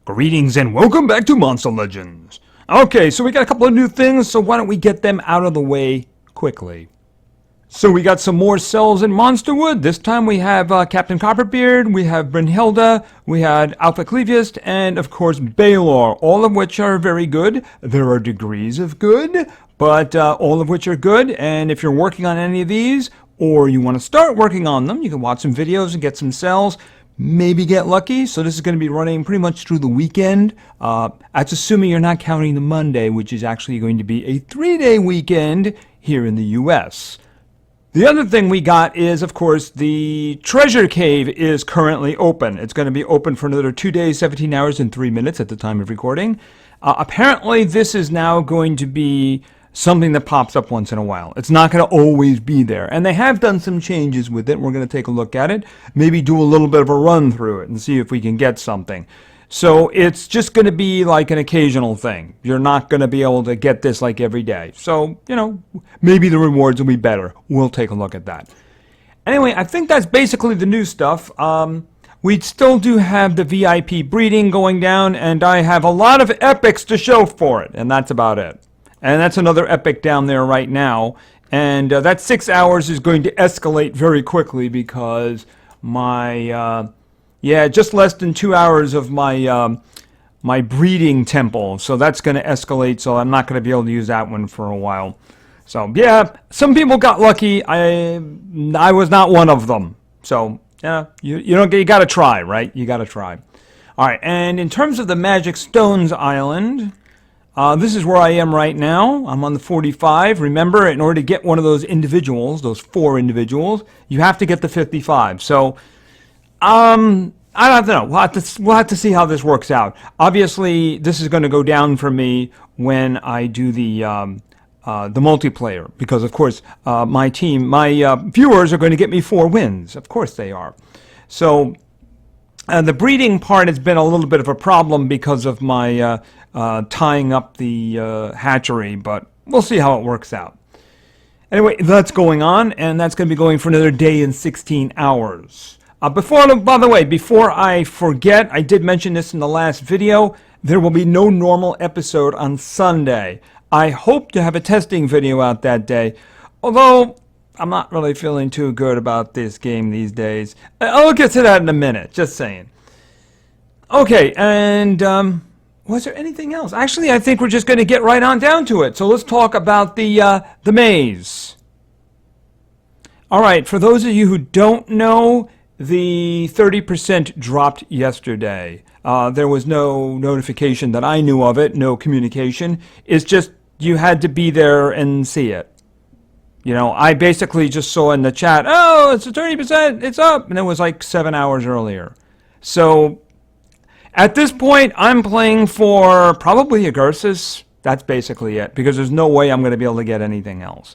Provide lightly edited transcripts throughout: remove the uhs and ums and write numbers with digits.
Greetings and welcome back to Monster Legends. Okay, so we got a couple of new things, so why don't we get them out of the way quickly. So we got some more cells in Monsterwood. This time we have Captain Copperbeard, we have Brynhilda, we had Alpha Cleviest, and of course Baylor, all of which are very good. There are degrees of good, but all of which are good, and if you're working on any of these, or you want to start working on them, you can watch some videos and get some cells. Maybe get lucky. So this is going to be running pretty much through the weekend. That's assuming you're not counting the Monday, which is actually going to be a 3-day weekend here in the U.S. The other thing we got is, of course, the Treasure Cave is currently open. It's going to be open for another 2 days, 17 hours, and 3 minutes at the time of recording. Apparently, this is now going to be something that pops up once in a while. It's not going to always be there. And they have done some changes with it. We're going to take a look at it. Maybe do a little bit of a run through it and see if we can get something. So it's just going to be like an occasional thing. You're not going to be able to get this like every day. So, maybe the rewards will be better. We'll take a look at that. Anyway, I think that's basically the new stuff. We still do have the VIP breeding going down, and I have a lot of epics to show for it. And that's about it. And that's another epic down there right now. And that 6 hours is going to escalate very quickly because my, just less than 2 hours of my my breeding temple. So that's going to escalate, so I'm not going to be able to use that one for a while. So, yeah, some people got lucky. I was not one of them. So, yeah, you got to try, right? You got to try. All right, and in terms of the Magic Stones Island, this is where I am right now. I'm on the 45. Remember, in order to get one of those individuals, those 4 individuals, you have to get the 55. So, I don't know. We'll have to see how this works out. Obviously, this is going to go down for me when I do the multiplayer, because of course my viewers are going to get me 4 wins. Of course they are. So. The breeding part has been a little bit of a problem because of my tying up the hatchery, but we'll see how it works out. Anyway, that's going on, and that's going to be going for another day and 16 hours. By the way, before I forget, I did mention this in the last video, there will be no normal episode on Sunday. I hope to have a testing video out that day, although I'm not really feeling too good about this game these days. I'll get to that in a minute, just saying. Okay, and was there anything else? Actually, I think we're just going to get right on down to it. So let's talk about the maze. All right, for those of you who don't know, the 30% dropped yesterday. There was no notification that I knew of it, no communication. It's just you had to be there and see it. I basically just saw in the chat, oh, it's a 30%, it's up, and it was like 7 hours earlier. So, at this point, I'm playing for probably Agursis. That's basically it, because there's no way I'm going to be able to get anything else.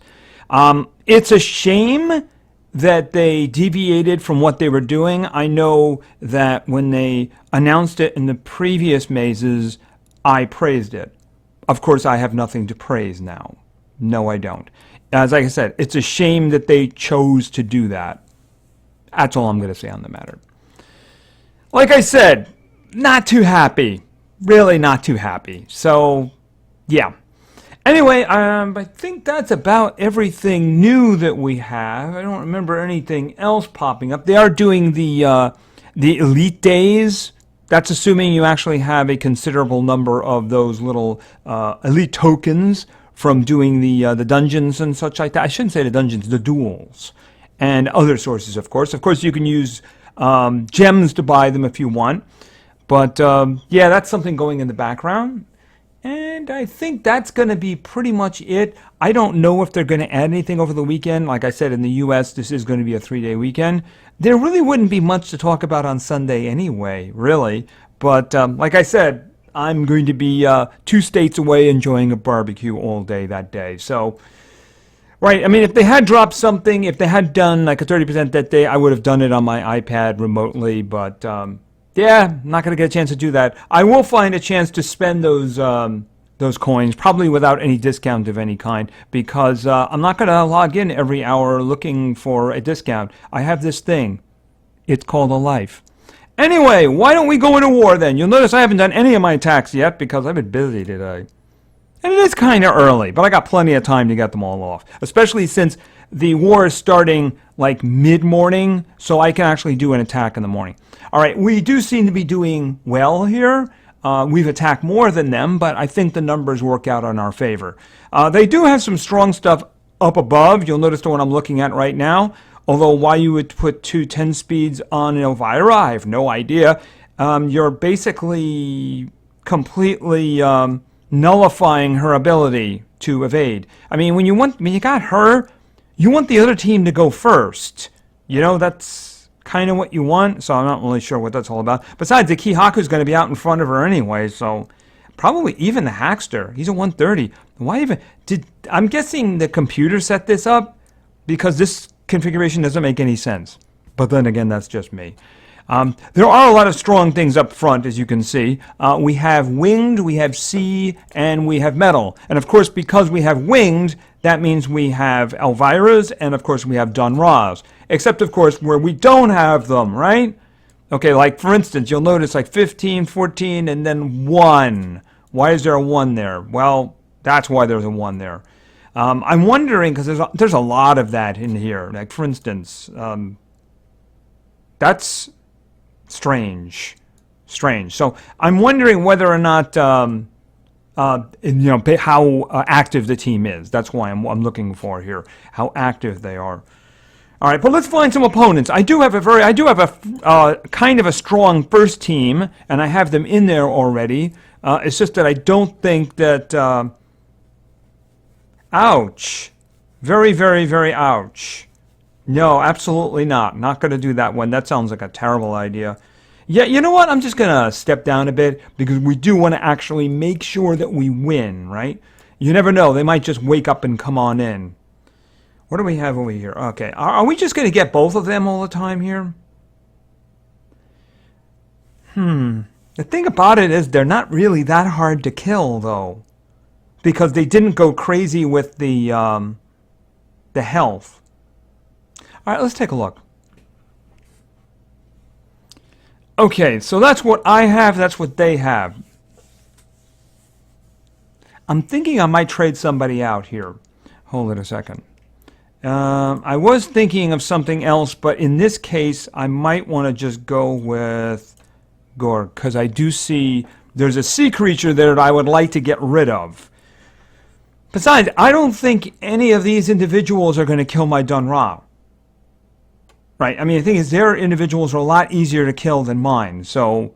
It's a shame that they deviated from what they were doing. I know that when they announced it in the previous mazes, I praised it. Of course, I have nothing to praise now. No, I don't. As like I said, it's a shame that they chose to do that. That's all I'm going to say on the matter. Like I said, not too happy. Really not too happy. So, yeah. Anyway, I think that's about everything new that we have. I don't remember anything else popping up. They are doing the Elite Days. That's assuming you actually have a considerable number of those little Elite tokens from doing the dungeons and such like that. I shouldn't say the dungeons, the duels. And other sources, of course. Of course, you can use gems to buy them if you want. But, yeah, that's something going in the background. And I think that's going to be pretty much it. I don't know if they're going to add anything over the weekend. Like I said, in the U.S., this is going to be a 3-day weekend. There really wouldn't be much to talk about on Sunday anyway, really. But, like I said, I'm going to be 2 states away enjoying a barbecue all day that day. So, right, I mean, if they had dropped something, if they had done like a 30% that day, I would have done it on my iPad remotely. But, yeah, I'm not going to get a chance to do that. I will find a chance to spend those coins, probably without any discount of any kind, because I'm not going to log in every hour looking for a discount. I have this thing. It's called a life. Anyway, why don't we go into war then? You'll notice I haven't done any of my attacks yet because I've been busy today. And it is kind of early, but I got plenty of time to get them all off. Especially since the war is starting like mid-morning, so I can actually do an attack in the morning. All right, we do seem to be doing well here. We've attacked more than them, but I think the numbers work out in our favor. They do have some strong stuff up above. You'll notice the one I'm looking at right now. Although why you would put 2 10 speeds on Elvira, I have no idea. You're basically completely nullifying her ability to evade. I mean, when you got her, you want the other team to go first. You know, that's kind of what you want, so I'm not really sure what that's all about. Besides, the Kihaku's going to be out in front of her anyway, so probably even the Hackster. He's a 130. Why even? I'm guessing the computer set this up because this configuration doesn't make any sense. But then again, that's just me. There are a lot of strong things up front, as you can see. We have winged, we have sea, and we have metal. And of course, because we have winged, that means we have Elvira's, and of course we have Dunra's. Except, of course, where we don't have them, right? Okay, like for instance, you'll notice like 15, 14, and then 1. Why is there a 1 there? Well, that's why there's a 1 there. I'm wondering, because there's a lot of that in here. Like, for instance, that's strange. So I'm wondering whether or not, how active the team is. That's why I'm looking for here, how active they are. All right, but let's find some opponents. I do have a kind of a strong first team, and I have them in there already. It's just that I don't think that. Ouch. Very, very, very ouch. No, absolutely not. Not going to do that one. That sounds like a terrible idea. Yeah, you know what? I'm just going to step down a bit because we do want to actually make sure that we win, right? You never know. They might just wake up and come on in. What do we have over here? Okay. Are we just going to get both of them all the time here? The thing about it is they're not really that hard to kill, though. Because they didn't go crazy with the health. All right, let's take a look. Okay, so that's what I have. That's what they have. I'm thinking I might trade somebody out here. Hold it a second. I was thinking of something else, but in this case, I might want to just go with Gorg, because I do see there's a sea creature there that I would like to get rid of. Besides, I don't think any of these individuals are going to kill my Dunra. Right? I mean, the thing is, their individuals are a lot easier to kill than mine. So,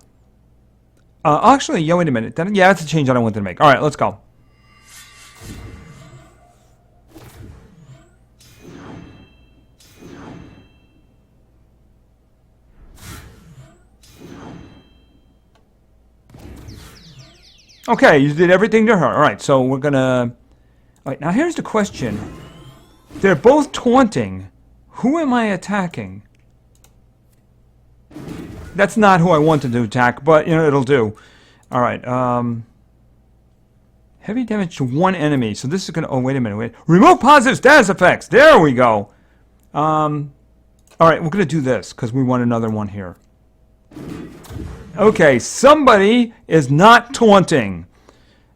actually, yeah, wait a minute. Yeah, that's a change I don't want to make. All right, let's go. Okay, you did everything to her. All right, so we're going to... All right, now here's the question. They're both taunting. Who am I attacking? That's not who I wanted to attack, but, you know, it'll do. All right, heavy damage to one enemy. So this is going to... Oh, wait a minute. Remove positive status effects. There we go. All right, we're going to do this because we want another one here. Okay, somebody is not taunting.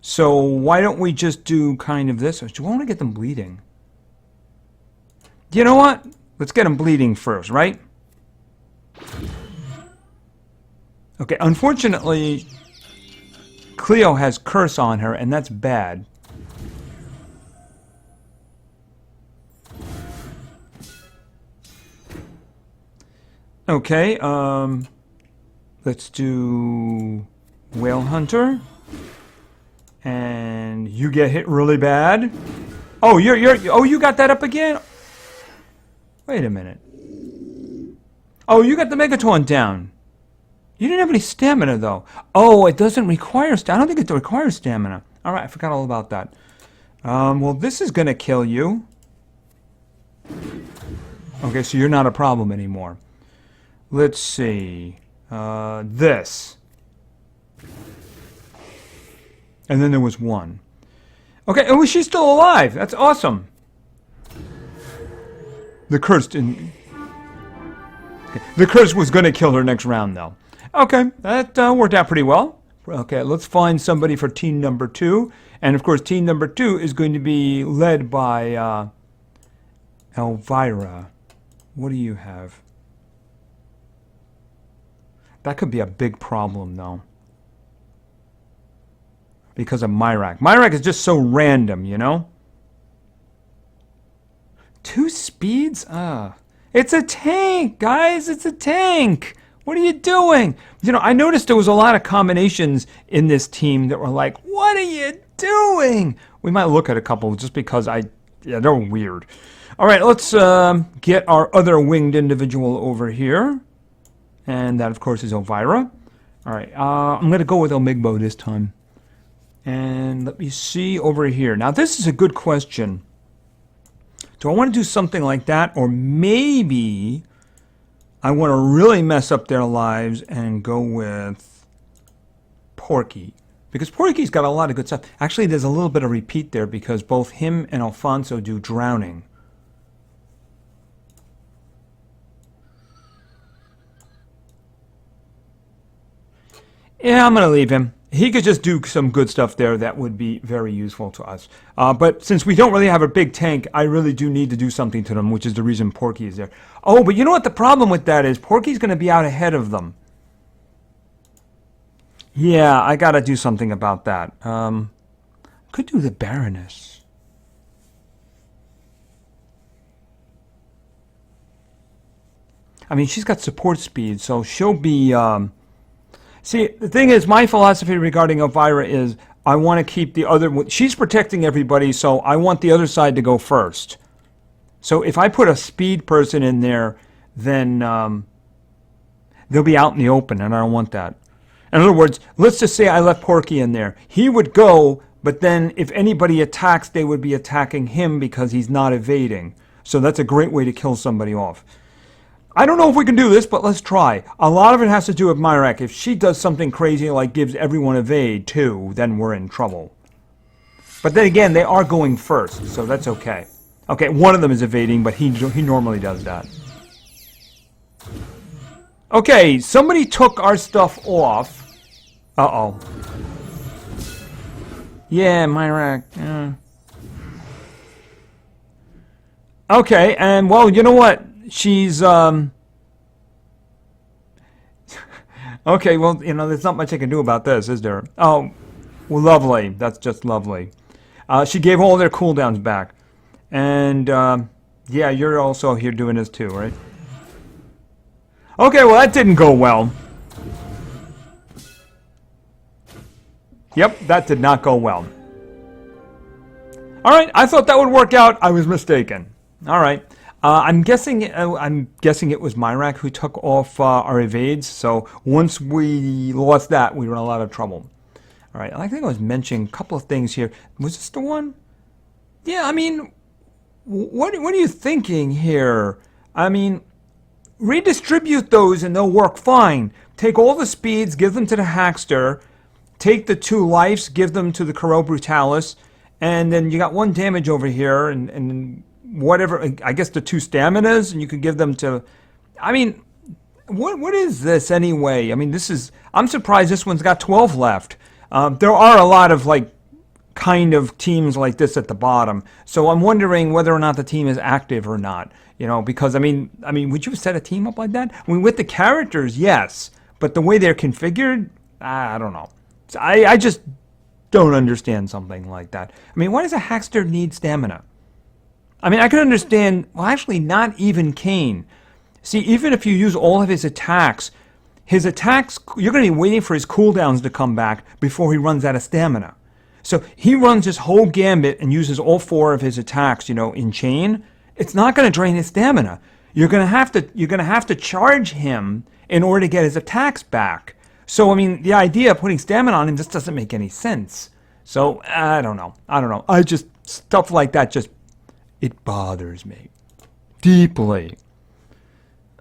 So why don't we just do kind of this? Do I want to get them bleeding? You know what? Let's get them bleeding first, right? Okay, unfortunately, Cleo has curse on her, and that's bad. Okay, let's do Whale Hunter. And you get hit really bad. Oh, you got that up again? Wait a minute. Oh, you got the Megaton down. You didn't have any stamina, though. Oh, it doesn't require stamina. I don't think it requires stamina. All right, I forgot all about that. Well, this is going to kill you. Okay, so you're not a problem anymore. Let's see. This. And then there was one. Okay, oh, she's still alive. That's awesome. The curse didn't... Okay. The curse was going to kill her next round, though. Okay, that worked out pretty well. Okay, let's find somebody for team number 2. And of course, team number 2 is going to be led by Elvira. What do you have? That could be a big problem, though. Because of Myrak. Myrak is just so random, you know? 2 speeds? It's a tank, guys. It's a tank. What are you doing? You know, I noticed there was a lot of combinations in this team that were like, what are you doing? We might look at a couple just because they're weird. All right, let's get our other winged individual over here. And that, of course, is Elvira. All right, I'm going to go with Omigbo this time. And let me see over here. Now, this is a good question. Do I want to do something like that? Or maybe I want to really mess up their lives and go with Porky. Because Porky's got a lot of good stuff. Actually, there's a little bit of repeat there because both him and Alfonso do drowning. Yeah, I'm going to leave him. He could just do some good stuff there that would be very useful to us. But since we don't really have a big tank, I really do need to do something to them, which is the reason Porky is there. Oh, but you know what the problem with that is? Porky's going to be out ahead of them. Yeah, I got to do something about that. Could do the Baroness. I mean, she's got support speed, so she'll be... See, the thing is, my philosophy regarding Elvira is I want to keep the other... She's protecting everybody, so I want the other side to go first. So if I put a speed person in there, then they'll be out in the open, and I don't want that. In other words, let's just say I left Porky in there. He would go, but then if anybody attacks, they would be attacking him because he's not evading. So that's a great way to kill somebody off. I don't know if we can do this, but let's try. A lot of it has to do with Myrak. If she does something crazy like gives everyone evade too, then we're in trouble. But then again, they are going first, so that's okay. Okay, one of them is evading, but he normally does that. Okay, somebody took our stuff off. Uh-oh. Yeah, Myrak. Yeah. Okay, and well, you know what? She's, okay, well, you know, there's not much I can do about this, is there? Oh, well, lovely. That's just lovely. She gave all their cooldowns back. And, yeah, you're also here doing this too, right? Okay, well, that didn't go well. Yep, that did not go well. All right, I thought that would work out. I was mistaken. All right. I'm guessing it was Myrak who took off our evades. So once we lost that, we were in a lot of trouble. All right, I think I was mentioning a couple of things here. Was this the one? Yeah, I mean, what are you thinking here? I mean, redistribute those and they'll work fine. Take all the speeds, give them to the Hackster. Take the 2 lives, give them to the Caro Brutalis. And then you got 1 damage over here and whatever, I guess the 2 staminas, and you could give them to... I mean, what is this anyway? I mean, this is... I'm surprised this one's got 12 left. There are a lot of, like, kind of teams like this at the bottom. So I'm wondering whether or not the team is active or not. You know, because, I mean, would you set a team up like that? I mean, with the characters, yes. But the way they're configured, I don't know. I just don't understand something like that. I mean, why does a Hackster need stamina? I mean, I can understand, well, actually, not even Kane. See, even if you use all of his attacks, you're going to be waiting for his cooldowns to come back before he runs out of stamina. So he runs his whole gambit and uses all 4 of his attacks, you know, in chain. It's not going to drain his stamina. You're going to have to charge him in order to get his attacks back. So, I mean, the idea of putting stamina on him just doesn't make any sense. So, I don't know. Stuff like that just... It bothers me deeply.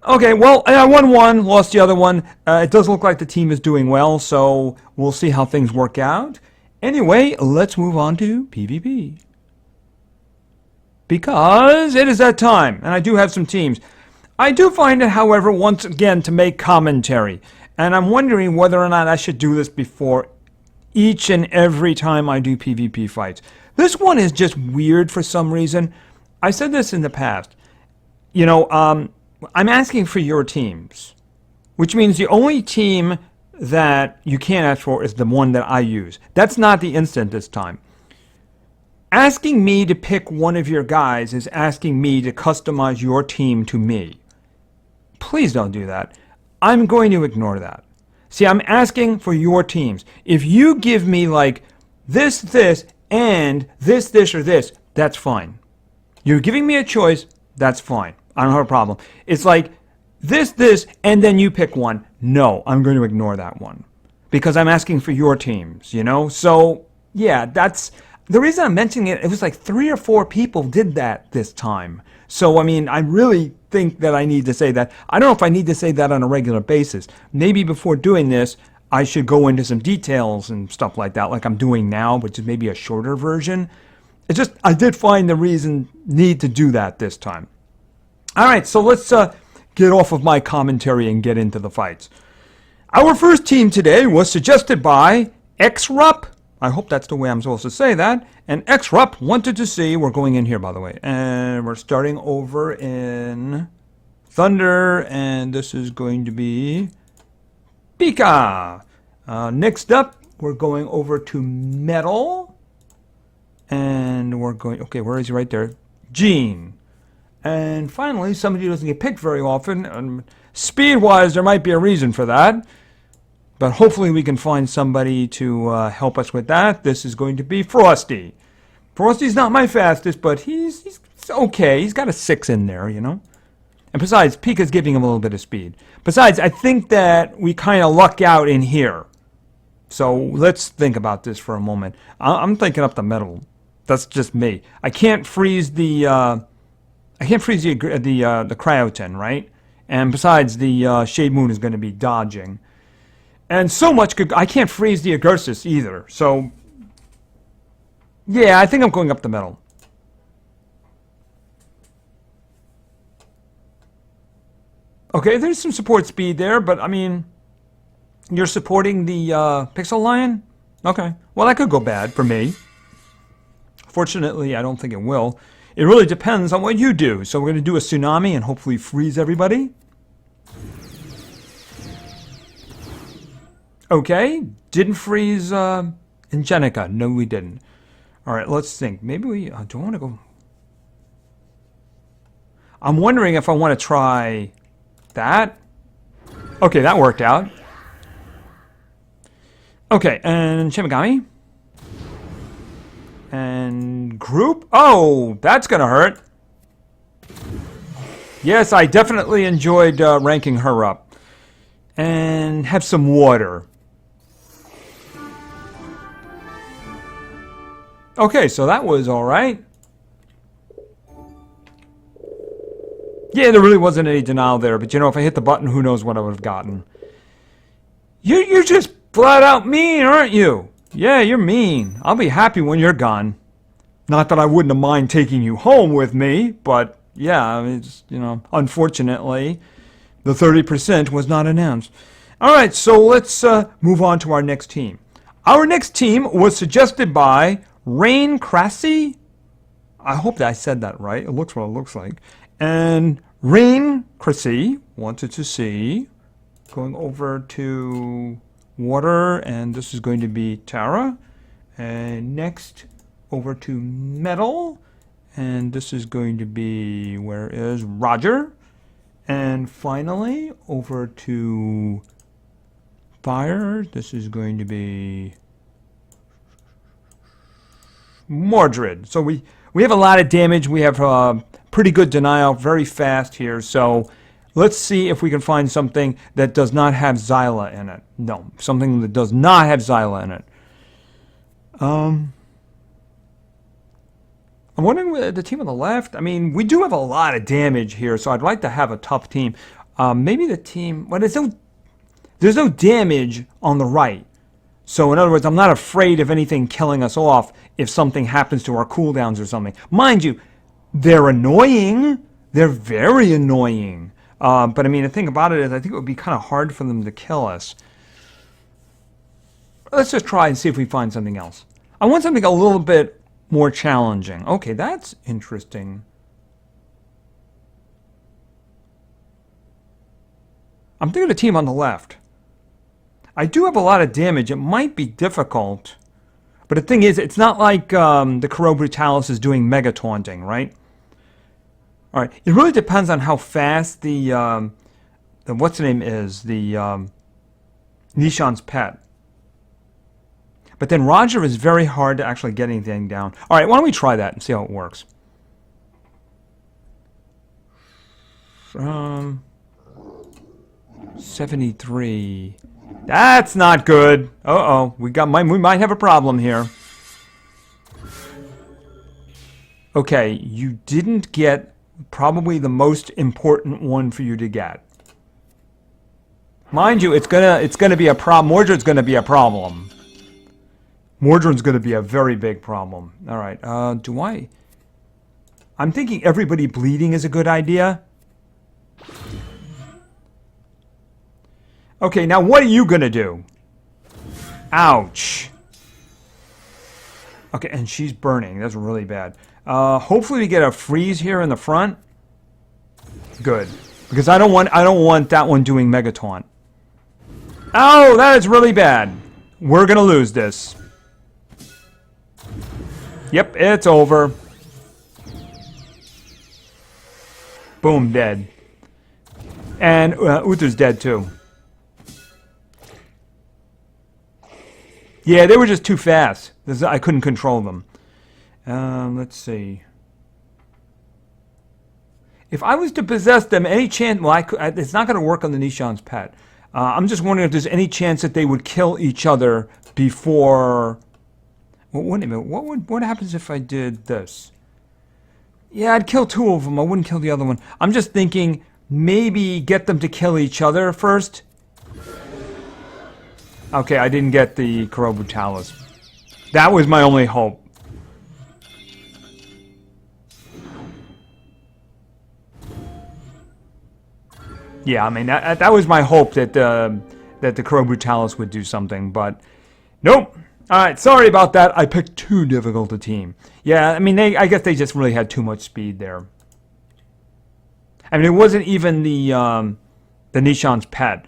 Okay, well, I won one, lost the other one. It does look like the team is doing well, so we'll see how things work out. Anyway, let's move on to PvP. Because it is that time, and I do have some teams. I do find it, however, once again, to make commentary. And I'm wondering whether or not I should do this before each and every time I do PvP fights. This one is just weird for some reason. I said this in the past. You know, I'm asking for your teams, which means the only team that you can't ask for is the one that I use. That's not the instant this time. Asking me to pick one of your guys is asking me to customize your team to me. Please don't do that. I'm going to ignore that. See, I'm asking for your teams. If you give me like this, and this, or this, that's fine. You're giving me a choice, that's fine. I don't have a problem. It's like this, and then you pick one. No, I'm going to ignore that one. Because I'm asking for your teams, you know? So, yeah, that's... The reason I'm mentioning it, it was like 3 or 4 people did that this time. So, I mean, I really think that I need to say that. I don't know if I need to say that on a regular basis. Maybe before doing this, I should go into some details and stuff like that, like I'm doing now, which is maybe a shorter version. It's just, I did find the need to do that this time. All right, so let's get off of my commentary and get into the fights. Our first team today was suggested by XRup. I hope that's the way I'm supposed to say that. And XRup wanted to see, we're going in here, by the way, and we're starting over in Thunder, and this is going to be Pika. Next up, we're going over to Metal, and we're going, okay, where is he? Right there. Gene. And finally, somebody who doesn't get picked very often. Speed-wise, there might be a reason for that. But hopefully we can find somebody to help us with that. This is going to be Frosty. Frosty's not my fastest, but he's okay. He's got a 6 in there, you know. And besides, Pika's giving him a little bit of speed. Besides, I think that we kind of luck out in here. So let's think about this for a moment. I'm thinking up the Metal. That's just me. I can't freeze the Cryotin, right? And besides, the Shade Moon is going to be dodging. And so much I can't freeze the Agursus either. So, yeah, I think I'm going up the Metal. Okay, there's some support speed there, but I mean, you're supporting the Pixel Lion? Okay, well, that could go bad for me. Fortunately, I don't think it will. It really depends on what you do. So we're going to do a Tsunami and hopefully freeze everybody. Okay, didn't freeze Ingenica. No, we didn't. All right, let's think. Maybe we do I want to go... I'm wondering if I want to try that. Okay, that worked out. Okay, and Shimigami. And Group. Oh, that's going to hurt. Yes, I definitely enjoyed ranking her up. And have some water. Okay, so that was all right. Yeah, there really wasn't any denial there, but you know, if I hit the button, who knows what I would have gotten. You're just flat out mean, aren't you? Yeah, you're mean. I'll be happy when you're gone. Not that I wouldn't have mind taking you home with me, but yeah, it's, you know, unfortunately, the 30% was not announced. All right, so let's move on to our next team. Our next team was suggested by Rain Cressy. I hope that I said that right. It looks what it looks like. And Rain Cressy wanted to see, going over to Water, and this is going to be Tara. And next, over to Metal, and this is going to be, where is Roger? And finally, over to Fire, this is going to be Mordred. So we have a lot of damage. We have pretty good denial, very fast here. So let's see if we can find something that does not have Xyla in it. No, something that does not have Xyla in it. I'm wondering with the team on the left. I mean, we do have a lot of damage here, so I'd like to have a tough team. Maybe the team... Well, there's no damage on the right. So in other words, I'm not afraid of anything killing us off if something happens to our cooldowns or something. Mind you, they're annoying. They're very annoying. But I mean, the thing about it is I think it would be kind of hard for them to kill us. Let's just try and see if we find something else. I want something a little bit more challenging. Okay, that's interesting. I'm thinking of the team on the left. I do have a lot of damage. It might be difficult. But the thing is, it's not like the Crow Brutalis is doing mega taunting, right? All right. It really depends on how fast the what's the name is, the Nishan's pet. But then Roger is very hard to actually get anything down. All right, why don't we try that and see how it works? 73. That's not good. Uh-oh, we might have a problem here. Okay, you didn't get probably the most important one for you to get. Mind you, it's gonna be a problem. Mordred's gonna be a problem. Mordred's gonna be a very big problem. All right, I'm thinking everybody bleeding is a good idea. Okay, now what are you gonna do? Ouch. Okay, and she's burning. That's really bad. Hopefully we get a freeze here in the front. Good, because I don't want that one doing mega taunt. Oh, that is really bad. We're gonna lose this. Yep, it's over. Boom, dead. And Uther's dead too. Yeah, they were just too fast. I couldn't control them. Let's see. If I was to possess them, any chance... Well, it's not going to work on the Nishan's pet. I'm just wondering if there's any chance that they would kill each other before... Well, wait a minute. What happens if I did this? Yeah, I'd kill two of them. I wouldn't kill the other one. I'm just thinking maybe get them to kill each other first. Okay, I didn't get the Crow Brutalis. That was my only hope. Yeah, I mean, that was my hope that the Crow Brutalis would do something, but nope. Alright, sorry about that. I picked too difficult a team. Yeah, I mean, I guess they just really had too much speed there. I mean, it wasn't even the Nishan's pet.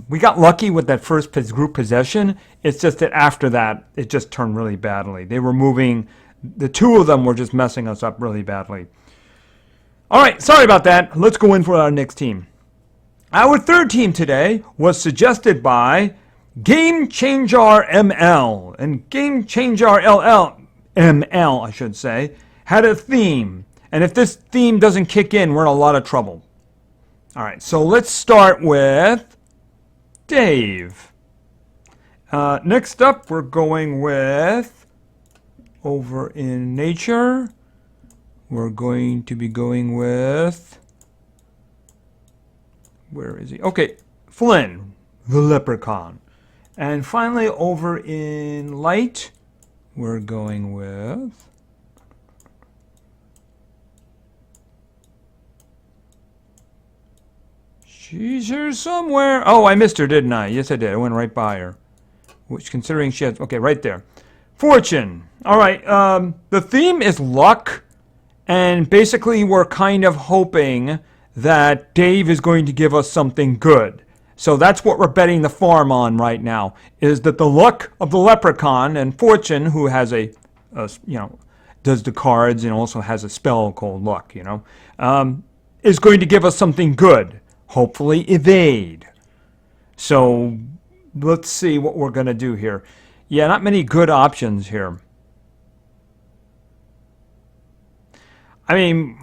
We got lucky with that first group possession. It's just that after that, it just turned really badly. They were moving... The two of them were just messing us up really badly. Alright, sorry about that. Let's go in for our next team. Our third team today was suggested by Game Changer ML. And Game Changer ML, I should say, had a theme. And if this theme doesn't kick in, we're in a lot of trouble. Alright, so let's start with Dave. Next up, we're going with, over in nature, we're going to be going with, where is he? Okay, Flynn, the leprechaun. And finally, over in light, we're going with, she's here somewhere. Oh, I missed her, didn't I? Yes, I did. I went right by her. Which, considering she has... Okay, right there. Fortune. All right. The theme is luck. And basically, we're kind of hoping that Dave is going to give us something good. So that's what we're betting the farm on right now. Is that the luck of the leprechaun and Fortune, who has a does the cards and also has a spell called luck, is going to give us something good. Hopefully evade. So let's see what we're going to do here. Yeah, not many good options here. I mean,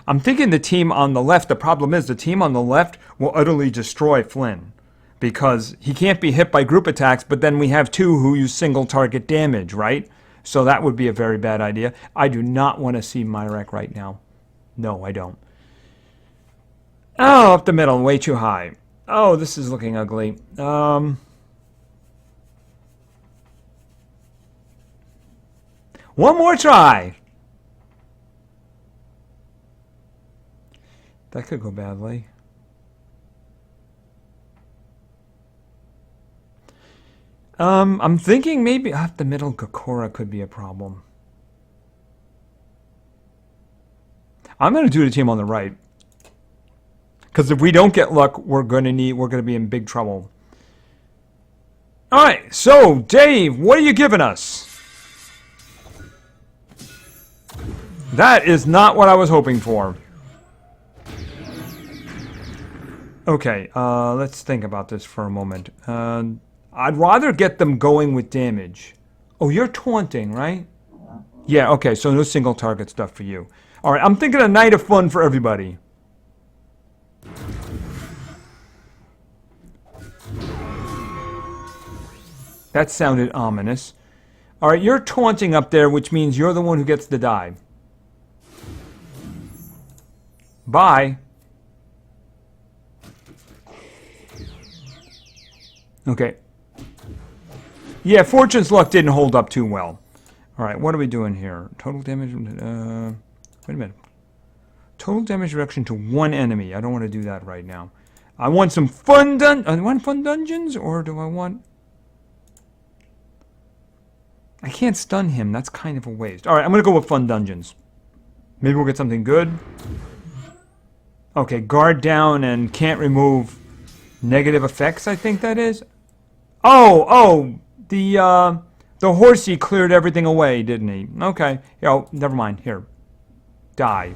I'm thinking the team on the left, the problem is the team on the left will utterly destroy Flynn. Because he can't be hit by group attacks, but then we have two who use single target damage, right? So that would be a very bad idea. I do not want to see Myrek right now. No, I don't. Oh, up the middle, way too high. Oh, this is looking ugly. One more try. That could go badly. I'm thinking maybe off the middle Gakora could be a problem. I'm going to do the team on the right. Because if we don't get luck, we're going to be in big trouble. All right, so Dave, what are you giving us? That is not what I was hoping for. Okay, let's think about this for a moment. I'd rather get them going with damage. Oh, you're taunting, right? Yeah, okay, so no single target stuff for you. All right, I'm thinking a night of fun for everybody. That sounded ominous. All right, you're taunting up there, which means you're the one who gets to die. Bye. Okay. Yeah, Fortune's Luck didn't hold up too well. All right, what are we doing here? Total damage... wait a minute. Total damage reduction to one enemy. I don't want to do that right now. I want some fun dungeons, or do I want... I can't stun him. That's kind of a waste. All right, I'm going to go with fun dungeons. Maybe we'll get something good. Okay, guard down and can't remove negative effects, I think that is. Oh, the horsey cleared everything away, didn't he? Okay. Oh, never mind. Here. Die.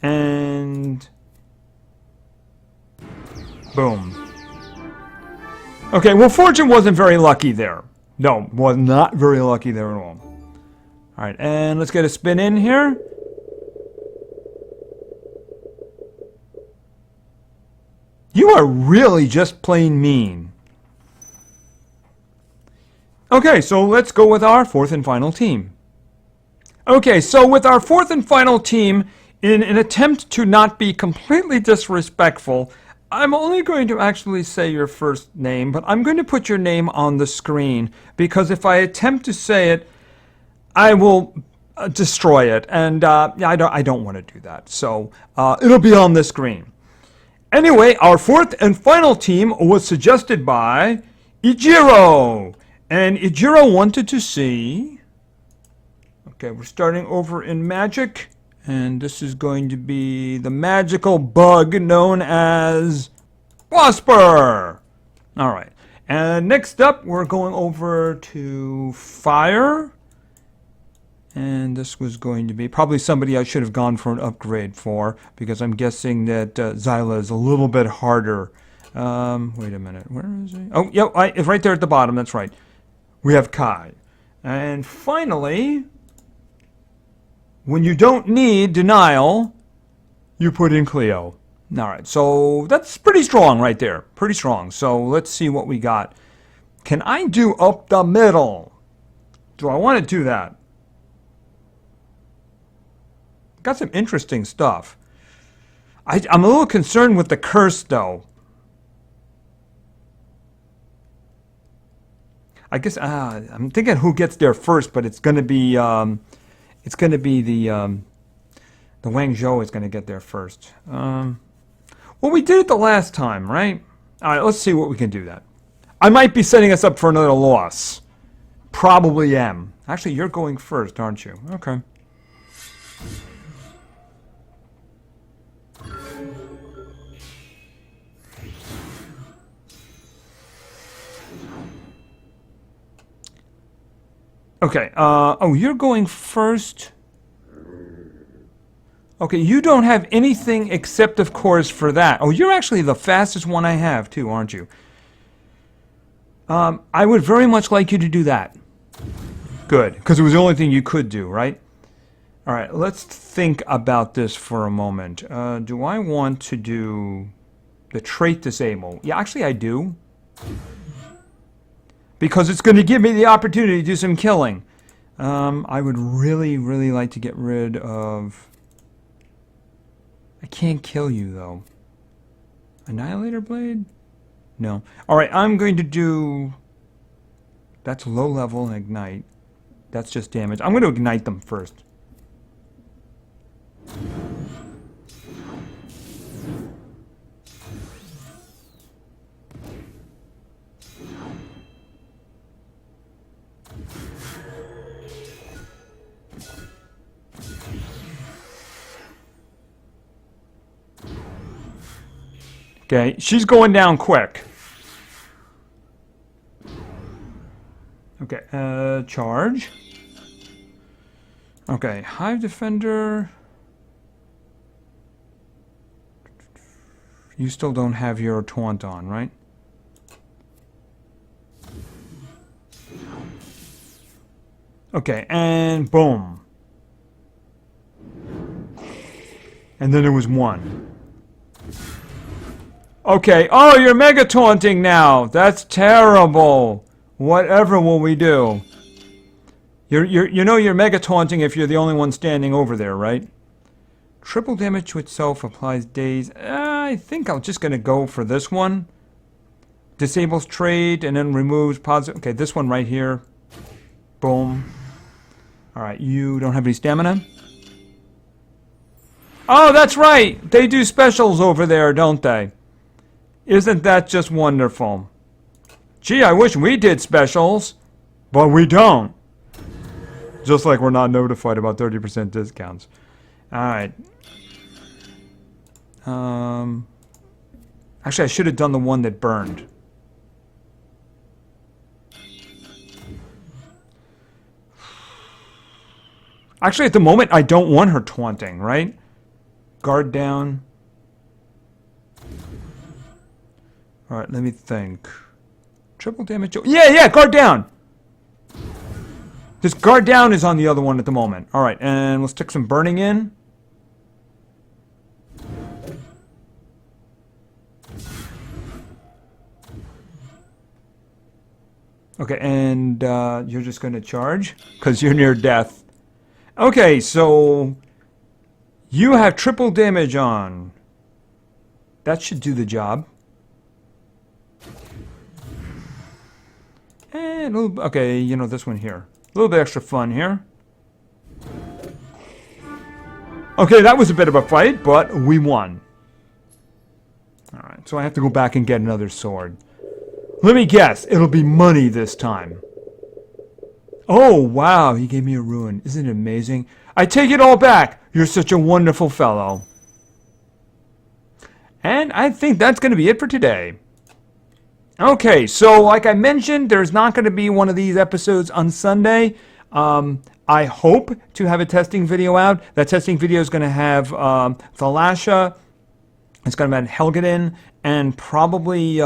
And... boom. Okay, well, Fortune wasn't very lucky there. No, was not very lucky there at all. Alright, and let's get a spin in here. You are really just plain mean. Okay, so let's go with our fourth and final team. Okay, so with our fourth and final team, in an attempt to not be completely disrespectful, I'm only going to actually say your first name, but I'm going to put your name on the screen, because if I attempt to say it, I will destroy it, and I don't want to do that. So it'll be on the screen. Anyway, our fourth and final team was suggested by Ijiro, and Ijiro wanted to see... Okay, we're starting over in Magic. And this is going to be the magical bug known as Wasper. All right. And next up, we're going over to Fire. And this was going to be probably somebody I should have gone for an upgrade for, because I'm guessing that Zyla is a little bit harder. Wait a minute. Where is he? Oh, yeah, it's right there at the bottom. That's right. We have Kai. And finally... when you don't need denial, you put in Cleo. Alright, so that's pretty strong right there. Pretty strong. So let's see what we got. Can I do up the middle? Do I want to do that? Got some interesting stuff. I'm a little concerned with the curse, though. I guess, I'm thinking who gets there first, but it's going to be... it's going to be the Wang Zhou is going to get there first. Well, we did it the last time, right? All right, let's see what we can do that. I might be setting us up for another loss. Probably am. Actually, you're going first, aren't you? Okay. Okay, oh, you're going first. Okay, you don't have anything except, of course, for that. Oh, you're actually the fastest one I have, too, aren't you? I would very much like you to do that. Good, because it was the only thing you could do, right? All right, let's think about this for a moment. Do I want to do the trait disable? Yeah, actually I do. Because it's going to give me the opportunity to do some killing. I would really, really like to get rid of... I can't kill you, though. Annihilator Blade? No. Alright, I'm going to do... That's low level and ignite. That's just damage. I'm going to ignite them first. Okay, she's going down quick. Okay, charge. Okay, Hive Defender. You still don't have your taunt on, right? Okay, and boom. And then there was one. Okay, oh, you're mega taunting now. That's terrible. Whatever will we do? You know you're mega taunting if you're the only one standing over there, right? Triple damage to itself applies daze. I think I'm just going to go for this one. Disables trade and then removes positive. Okay, this one right here. Boom. Alright, you don't have any stamina? Oh, that's right! They do specials over there, don't they? Isn't that just wonderful? Gee, I wish we did specials. But we don't. Just like we're not notified about 30% discounts. Alright. Actually, I should have done the one that burned. Actually, at the moment, I don't want her taunting, right? Guard down. Alright, let me think. Triple damage. Yeah, guard down! This guard down is on the other one at the moment. Alright, and we'll stick some burning in. Okay, and you're just going to charge? Because you're near death. Okay, so you have triple damage on. That should do the job. And, okay, you know, this one here. A little bit extra fun here. Okay, that was a bit of a fight, but we won. Alright, so I have to go back and get another sword. Let me guess, it'll be money this time. Oh, wow, he gave me a ruin. Isn't it amazing? I take it all back. You're such a wonderful fellow. And I think that's going to be it for today. Okay, so like I mentioned, there's not going to be one of these episodes on Sunday. I hope to have a testing video out. That testing video is going to have Thalasha, it's going to have Helgetin, and probably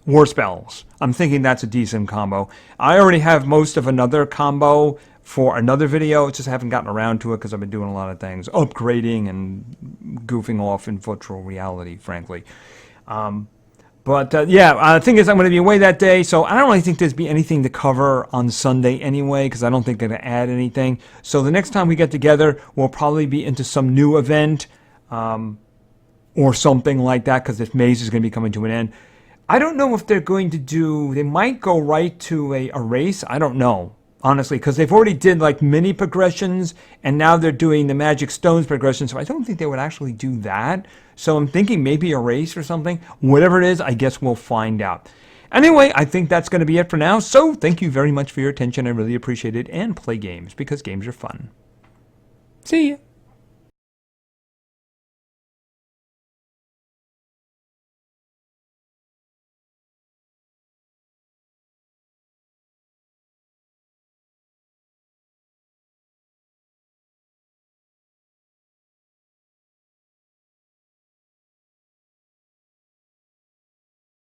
War Spells. I'm thinking that's a decent combo. I already have most of another combo for another video. Just haven't gotten around to it because I've been doing a lot of things. Upgrading and goofing off in virtual reality, frankly. Yeah, the thing is I'm going to be away that day, so I don't really think there's be anything to cover on Sunday anyway, because I don't think they're going to add anything. So the next time we get together, we'll probably be into some new event or something like that, because this maze is going to be coming to an end. I don't know if they're going to do... They might go right to a race. I don't know, honestly, because they've already did like mini progressions, and now they're doing the Magic Stones progression, so I don't think they would actually do that. So I'm thinking maybe a race or something. Whatever it is, I guess we'll find out. Anyway, I think that's going to be it for now. So thank you very much for your attention. I really appreciate it. And play games, because games are fun. See ya.